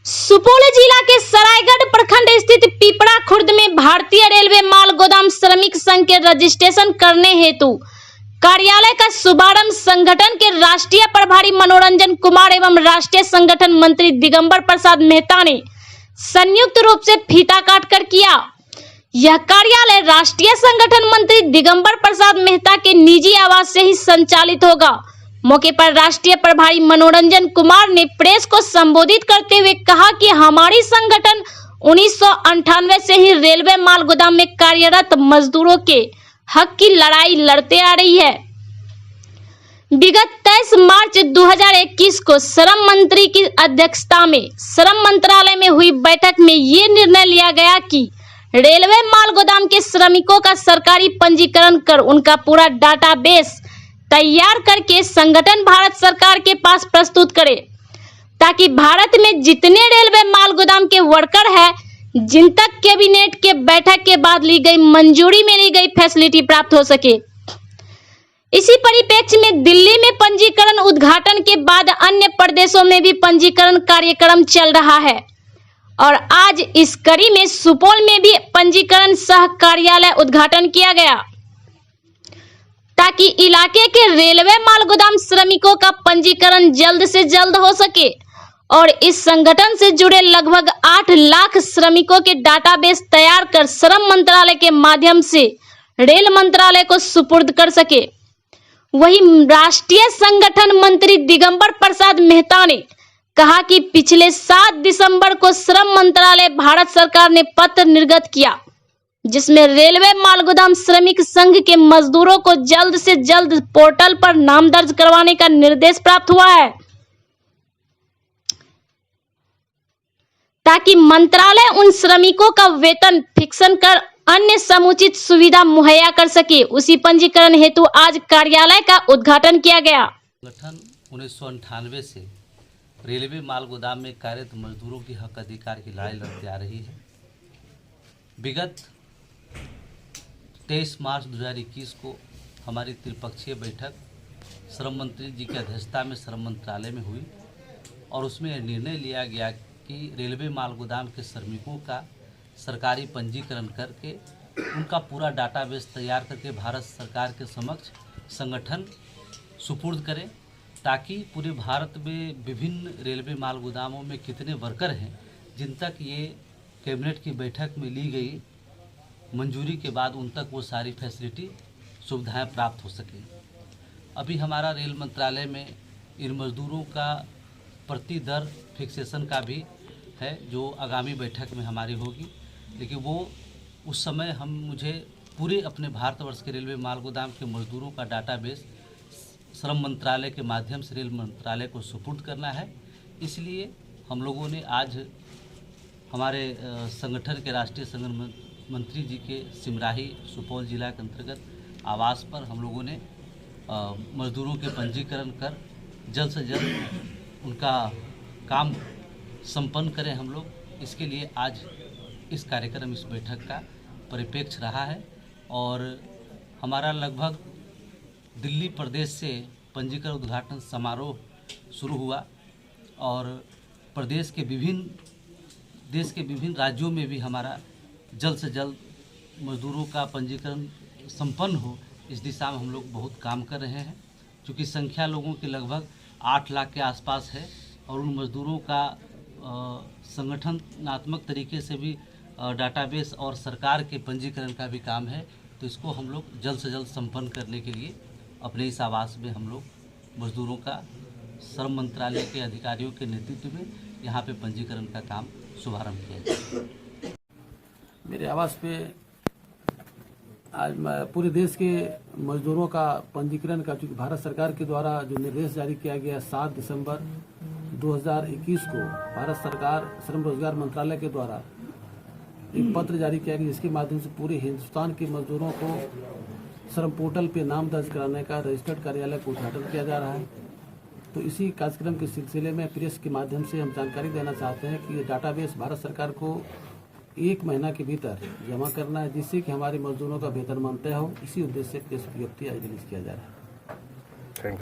सुपौल जिला के सरायगढ़ प्रखंड स्थित पीपरा खुर्द में भारतीय रेलवे माल गोदाम श्रमिक संघ के रजिस्ट्रेशन करने हेतु कार्यालय का शुभारंभ संगठन के राष्ट्रीय प्रभारी मनोरंजन कुमार एवं राष्ट्रीय संगठन मंत्री दिगंबर प्रसाद मेहता ने संयुक्त रूप से फीता काटकर किया। यह कार्यालय राष्ट्रीय संगठन मंत्री दिगंबर प्रसाद मेहता के निजी आवास से ही संचालित होगा। मौके पर राष्ट्रीय प्रभारी मनोरंजन कुमार ने प्रेस को संबोधित करते हुए कहा कि हमारी संगठन 1998 से ही रेलवे माल गोदाम में कार्यरत मजदूरों के हक की लड़ाई लड़ते आ रही है। विगत 23 मार्च 2021 को श्रम मंत्री की अध्यक्षता में श्रम मंत्रालय में हुई बैठक में ये निर्णय लिया गया कि रेलवे माल गोदाम के श्रमिकों का सरकारी पंजीकरण कर उनका पूरा डाटाबेस तैयार करके संगठन भारत सरकार के पास प्रस्तुत करे, ताकि भारत में जितने रेलवे माल गोदाम के वर्कर हैं, जिन तक कैबिनेट के बैठक के बाद ली गई मंजूरी में ली गई फैसिलिटी प्राप्त हो सके। इसी परिप्रेक्ष्य में दिल्ली में पंजीकरण उद्घाटन के बाद अन्य प्रदेशों में भी पंजीकरण कार्यक्रम चल रहा है और आज इस कड़ी में सुपौल में भी पंजीकरण सह कार्यालय उद्घाटन किया गया, ताकि इलाके के रेलवे माल गोदाम श्रमिकों का पंजीकरण जल्द से जल्द हो सके और इस संगठन से जुड़े लगभग 8 लाख श्रमिकों के डाटाबेस तैयार कर श्रम मंत्रालय के माध्यम से रेल मंत्रालय को सुपुर्द कर सके। वहीं राष्ट्रीय संगठन मंत्री दिगंबर प्रसाद मेहता ने कहा कि पिछले 7 दिसंबर को श्रम मंत्रालय भारत सरकार ने पत्र निर्गत किया, जिसमें रेलवे माल गोदाम श्रमिक संघ के मजदूरों को जल्द से जल्द पोर्टल पर नाम दर्ज करवाने का निर्देश प्राप्त हुआ है, ताकि मंत्रालय उन श्रमिकों का वेतन फिक्सन कर अन्य समुचित सुविधा मुहैया कर सके। उसी पंजीकरण हेतु आज कार्यालय का उद्घाटन किया गया। संगठन 1998 से रेलवे माल गोदाम में कार्यरत मजदूरों की हक अधिकार की लड़ाई लड़ती आ रही है। विगत 23 मार्च 2021 को हमारी त्रिपक्षीय बैठक श्रम मंत्री जी की अध्यक्षता में श्रम मंत्रालय में हुई और उसमें निर्णय लिया गया कि रेलवे माल गोदाम के श्रमिकों का सरकारी पंजीकरण करके उनका पूरा डाटाबेस तैयार करके भारत सरकार के समक्ष संगठन सुपुर्द करें, ताकि पूरे भारत में विभिन्न रेलवे माल गोदामों में कितने वर्कर हैं, जिन तक ये कैबिनेट की बैठक में ली गई मंजूरी के बाद उन तक वो सारी फैसिलिटी सुविधाएं प्राप्त हो सकें। अभी हमारा रेल मंत्रालय में इन मजदूरों का प्रति दर फिक्सेशन का भी है, जो आगामी बैठक में हमारी होगी, लेकिन वो उस समय मुझे पूरे अपने भारतवर्ष के रेलवे माल गोदाम के मजदूरों का डाटाबेस श्रम मंत्रालय के माध्यम से रेल मंत्रालय को सुपुर्द करना है। इसलिए हम लोगों ने आज हमारे संगठन के राष्ट्रीय संगठन मंत्री जी के सिमराही सुपौल जिला के अंतर्गत आवास पर हम लोगों ने मजदूरों के पंजीकरण कर जल्द से जल्द उनका काम संपन्न करें हम लोग। इसके लिए आज इस कार्यक्रम इस बैठक का परिप्रेक्ष्य रहा है और हमारा लगभग दिल्ली प्रदेश से पंजीकरण उद्घाटन समारोह शुरू हुआ और देश के विभिन्न राज्यों में भी हमारा जल्द से जल्द मजदूरों का पंजीकरण संपन्न हो, इस दिशा में हम लोग बहुत काम कर रहे हैं। क्योंकि संख्या लोगों की लगभग 8 लाख के आसपास है और उन मजदूरों का संगठनात्मक तरीके से भी डाटाबेस और सरकार के पंजीकरण का भी काम है, तो इसको हम लोग जल्द से जल्द संपन्न करने के लिए अपने इस आवास में हम लोग मजदूरों का श्रम मंत्रालय के अधिकारियों के नेतृत्व में यहाँ पे पंजीकरण का काम शुभारंभ किया जाए। मेरे आवास पे आज पूरे देश के मजदूरों का पंजीकरण का, चूँकि भारत सरकार के द्वारा जो निर्देश जारी किया गया 7 दिसंबर 2021 को भारत सरकार श्रम रोजगार मंत्रालय के द्वारा एक पत्र जारी किया गया, जिसके माध्यम से पूरे हिंदुस्तान के मजदूरों को श्रम पोर्टल पे नाम दर्ज कराने का रजिस्टर्ड कार्यालय का उद्घाटन किया जा रहा है। तो इसी कार्यक्रम के सिलसिले में प्रेस के माध्यम से हम जानकारी देना चाहते हैं कि ये डाटाबेस भारत सरकार को 1 महीना के भीतर जमा करना है, जिससे कि हमारे मजदूरों का वेतनमान तय हो। इसी उद्देश्य से प्रेस विज्ञप्ति आज रिलीज किया जा रहा है।